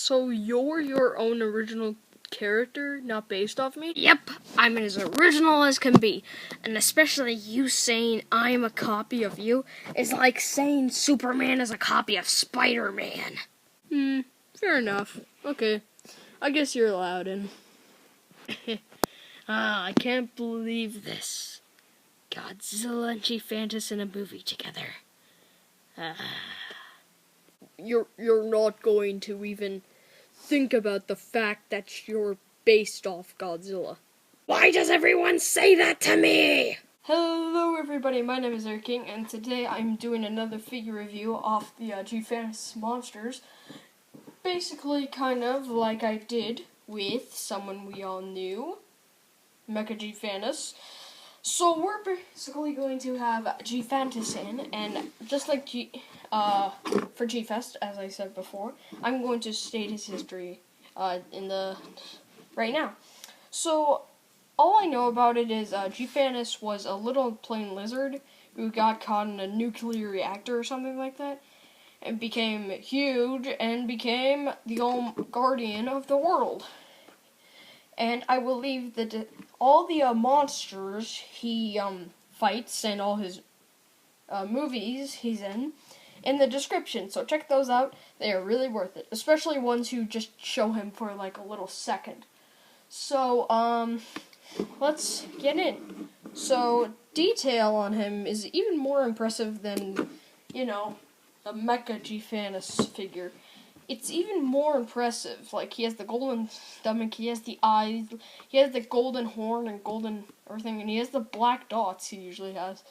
So you're your own original character, not based off me? Yep, I'm as original as can be. And especially you saying I'm a copy of you is like saying Superman is a copy of Spider-Man. Fair enough. Okay. I guess you're allowed in. I can't believe this. Godzilla and G-Fantis in a movie together. You're not going to even think about the fact that you're based off Godzilla. Why does everyone say that to me? Hello everybody, my name is Eric King, and today I'm doing another figure review off the G-Fantis monsters. Basically, kind of like I did with someone we all knew, Mecha G-Fantis. So we're basically going to have G-Fantis in, and just like for G-Fest, as I said before, I'm going to state his history right now. So all I know about it is G-Fantis was a little plain lizard who got caught in a nuclear reactor or something like that, and became huge and became the guardian of the world. And I will leave all the monsters he fights and all his movies he's in the description. So check those out. They are really worth it, especially ones who just show him for like a little second. So let's get in. So detail on him is even more impressive than, you know, the Mecha G-Fantis figure. It's even more impressive. Like, he has the golden stomach, he has the eyes, he has the golden horn and golden everything, and he has the black dots he usually has.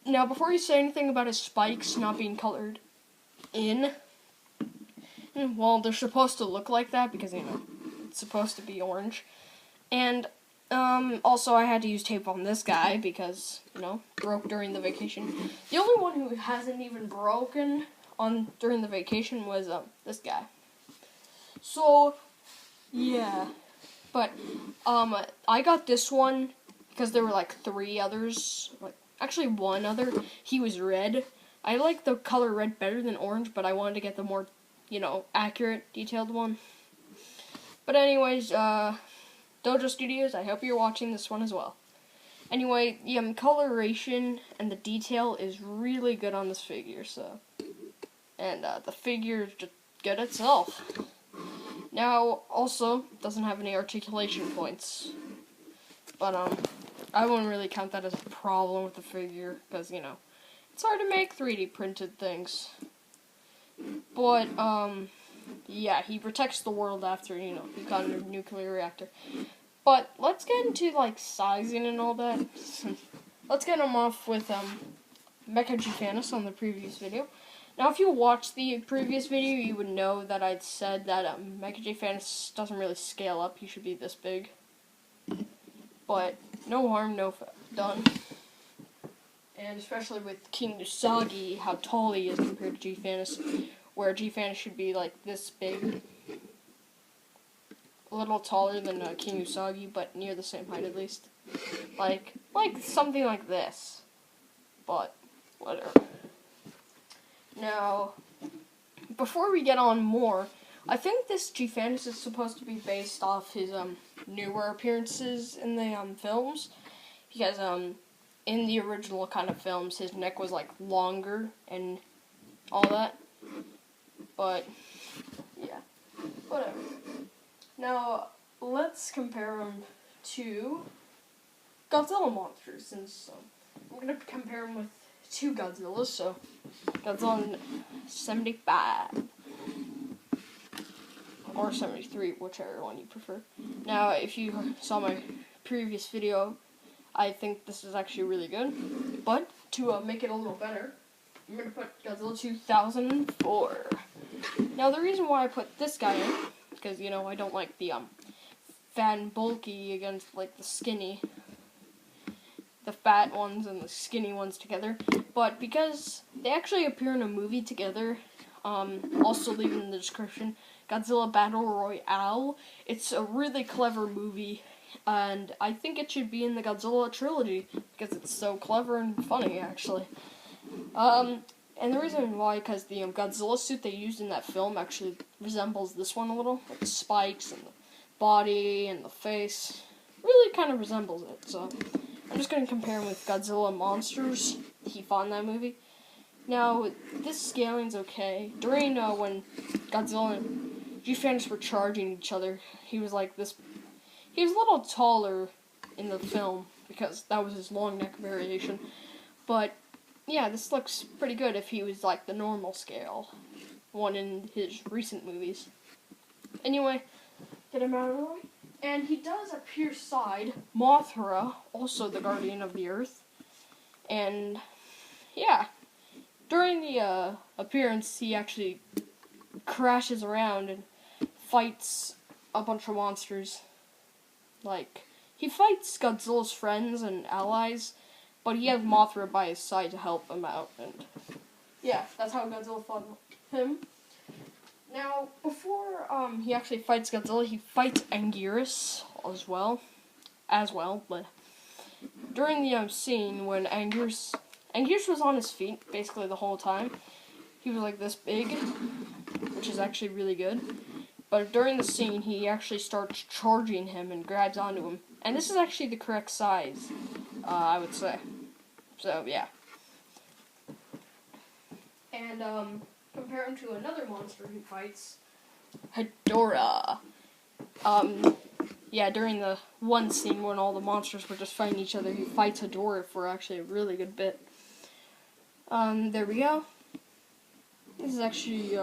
Now, before you say anything about his spikes not being colored in, well, they're supposed to look like that because, you know, it's supposed to be orange. And, also I had to use tape on this guy because, you know, broke during the vacation. The only one who hasn't even broken during the vacation was this guy. So yeah, but I got this one because there were like 3 others, like actually 1 other. He was red. I like the color red better than orange, but I wanted to get the more, you know, accurate, detailed one. But anyways, Dojo Studios, I hope you're watching this one as well. Anyway, the coloration and the detail is really good on this figure, so. And the figure is just good itself. Now, also, doesn't have any articulation points. But, I wouldn't really count that as a problem with the figure, because, you know, it's hard to make 3D printed things. But, yeah, he protects the world after, you know, he got in a nuclear reactor. But, let's get into, like, sizing and all that. Let's get him off with, Mecha G-Fantis on the previous video. Now, if you watched the previous video, you would know that I'd said that Mecha G-Fantis doesn't really scale up. He should be this big. But no harm, no done. And especially with King Usagi, how tall he is compared to G-Fantis, where G-Fantis should be like this big. A little taller than King Usagi, but near the same height at least. Like something like this. But whatever. Now, before we get on more, I think this G-Fantis is supposed to be based off his newer appearances in the films, because in the original kind of films, his neck was like longer and all that. But yeah, whatever. Now let's compare him to Godzilla monsters, since I'm gonna compare him with 2 Godzillas, so Godzilla 75 or 73, whichever one you prefer. Now, if you saw my previous video, I think this is actually really good, but to make it a little better, I'm going to put Godzilla 2004. Now, the reason why I put this guy in, because, you know, I don't like the fat and bulky against, like, the fat ones and the skinny ones together, but because they actually appear in a movie together, also leave it in the description, Godzilla Battle Royale. It's a really clever movie, and I think it should be in the Godzilla trilogy, because it's so clever and funny, actually. And the reason why, because the Godzilla suit they used in that film actually resembles this one a little. Like the spikes and the body and the face. Really kind of resembles it. So I'm just going to compare him with Godzilla Monsters he fought in that movie. Now, this scaling's okay. During when Godzilla and G-Fantis were charging each other, he was like this. He was a little taller in the film because that was his long neck variation. But yeah, this looks pretty good if he was like the normal scale one in his recent movies. Anyway, get him out of the way. And he does appear side Mothra, also the Guardian of the Earth. And yeah, during the appearance, he actually crashes around and fights a bunch of monsters. Like, he fights Godzilla's friends and allies, but he has Mothra by his side to help him out. And yeah, that's how Godzilla fought him. Now, before he actually fights Godzilla, he fights Anguirus as well. But during the scene when Anguirus was on his feet basically the whole time, he was like this big, which is actually really good. But during the scene, he actually starts charging him and grabs onto him. And this is actually the correct size, I would say. So, yeah. And, compare him to another monster he fights, Hedorah. Yeah, during the one scene when all the monsters were just fighting each other, he fights Hedorah for actually a really good bit. There we go. This is actually,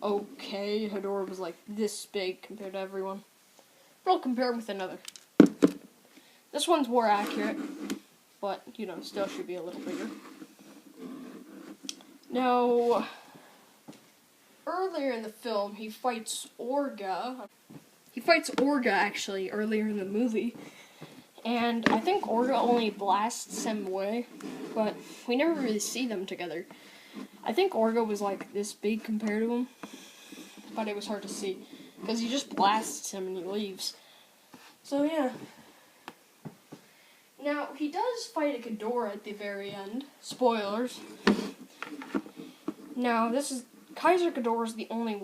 okay. Hedorah was like this big compared to everyone. But I'll compare him with another. This one's more accurate, but, still should be a little bigger. Now, earlier in the film, he fights Orga. He fights Orga, actually, earlier in the movie. And I think Orga only blasts him away, but we never really see them together. I think Orga was like this big compared to him, but it was hard to see, because he just blasts him and he leaves. So yeah. Now, he does fight a Ghidorah at the very end. Spoilers. Now, Kaiser Ghidorah is the only...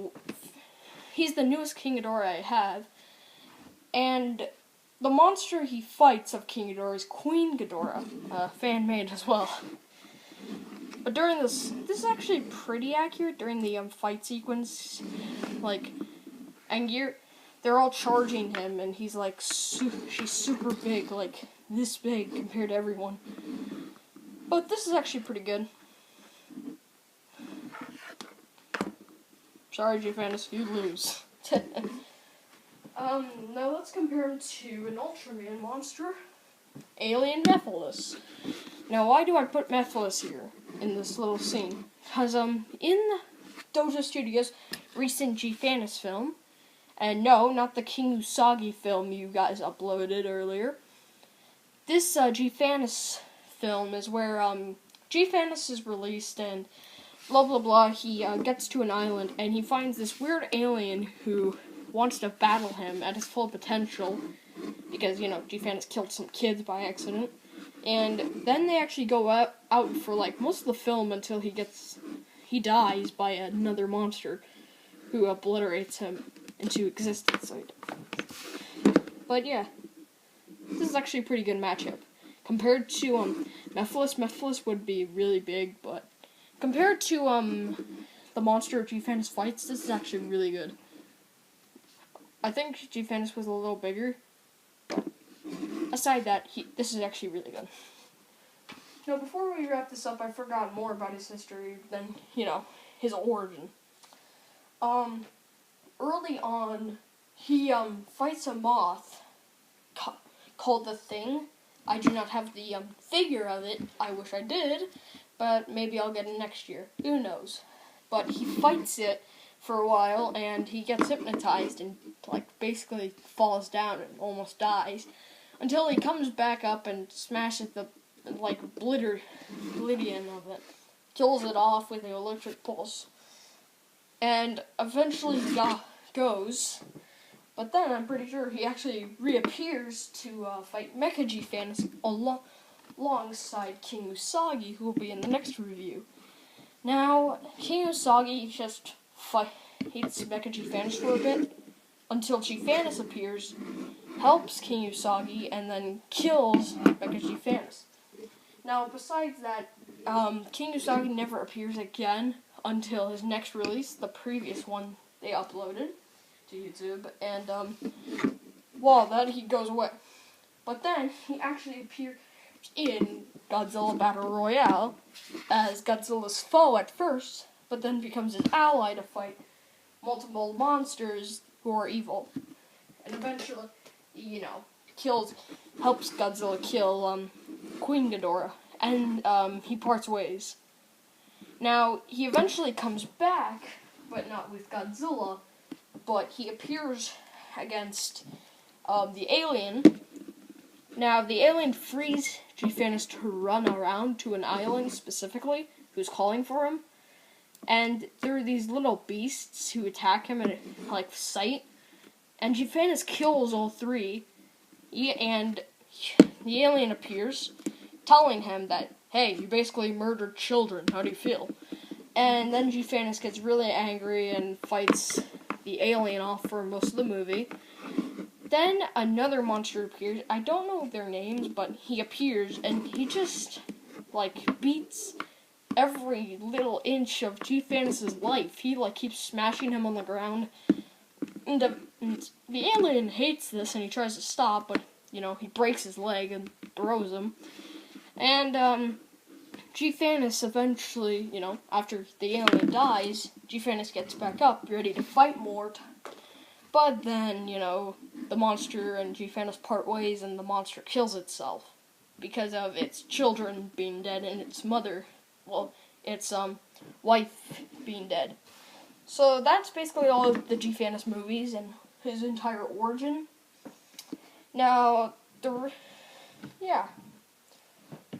He's the newest King Ghidorah I have. And the monster he fights of King Ghidorah is Queen Ghidorah. Fan-made as well. But during this is actually pretty accurate during the fight sequence. Like, they're all charging him, and he's like, she's super big, like this big compared to everyone. But this is actually pretty good. Sorry, G-Fantis, you lose. Now let's compare him to an Ultraman monster, Alien Mephiles. Now, why do I put Mephiles here in this little scene? Because, in Dojo Studios' recent G-Fantis film, and no, not the King Usagi film you guys uploaded earlier, this, G-Fantis film is where, G-Fantis is released and blah blah blah, he, gets to an island and he finds this weird alien who wants to battle him at his full potential, because, G-Fantis killed some kids by accident. And then they actually go out for, like, most of the film until he dies by another monster who obliterates him into existence. But yeah, this is actually a pretty good matchup. Compared to, Mephiles would be really big, but compared to, the monster G-Fantis fights, this is actually really good. I think G-Fantis was a little bigger. Aside that, this is actually really good. Now, before we wrap this up, I forgot more about his history than, his origin. Early on, he, fights a moth called the Thing. I do not have the, figure of it. I wish I did, but maybe I'll get it next year. Who knows? But he fights it for a while, and he gets hypnotized and, basically falls down and almost dies, until he comes back up and smashes the, oblivion of it. Kills it off with an electric pulse. And eventually goes. But then I'm pretty sure he actually reappears to fight Mecha G-Fantis alongside King Usagi, who will be in the next review. Now, King Usagi just hates Mecha G-Fantis for a bit, until G-Fantis appears, helps King Usagi, and then kills Mecha G-Fantis. Now, besides that, King Usagi never appears again until his next release, the previous one they uploaded to YouTube, and, then he goes away. But then, he actually appears in Godzilla Battle Royale as Godzilla's foe at first, but then becomes his ally to fight multiple monsters who are evil. And eventually, helps Godzilla kill, Queen Ghidorah, and, he parts ways. Now, he eventually comes back, but not with Godzilla, but he appears against, the alien. Now, the alien frees G-Fantis to run around to an island specifically, who's calling for him. And there are these little beasts who attack him at, sight. And G-Fantis kills all three. And the alien appears, telling him that, hey, you basically murdered children. How do you feel? And then G-Fantis gets really angry and fights the alien off for most of the movie. Then another monster appears. I don't know their names, but he appears, and he just, beats every little inch of G-Fantis' life. He, keeps smashing him on the ground. And the alien hates this, and he tries to stop, but, he breaks his leg and throws him. And, G-Fantis eventually, after the alien dies, G-Fantis gets back up, ready to fight more. But then, the monster and G-Fantis part ways, and the monster kills itself because of its children being dead and its mother, its wife being dead. So that's basically all of the G-Fantis movies and his entire origin. Now,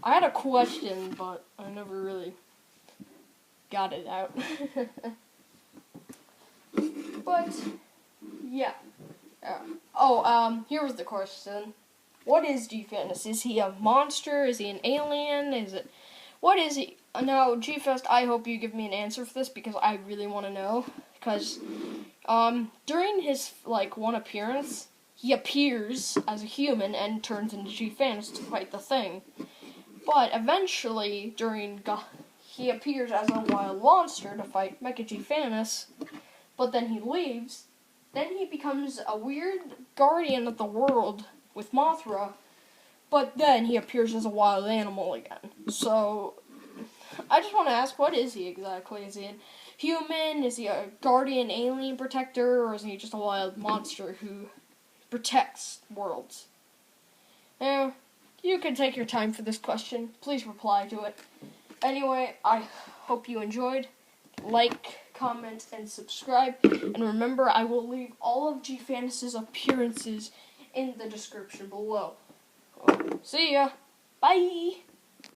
I had a question, but I never really got it out. But yeah. Here was the question. What is G-Fantis? Is he a monster? Is he an alien? What is he? Now, G-Fest, I hope you give me an answer for this, because I really want to know. Because, during his, one appearance, he appears as a human and turns into G-Fantis to fight the Thing. But eventually, he appears as a wild monster to fight Mecha G-Fantis, but then he leaves. Then he becomes a weird guardian of the world with Mothra, but then he appears as a wild animal again. So, I just want to ask, what is he exactly? Is he a human? Is he a guardian alien protector? Or is he just a wild monster who protects worlds? Now, you can take your time for this question. Please reply to it. Anyway, I hope you enjoyed. Like, comment, and subscribe. And remember, I will leave all of G-Fantis' appearances in the description below. See ya. Bye.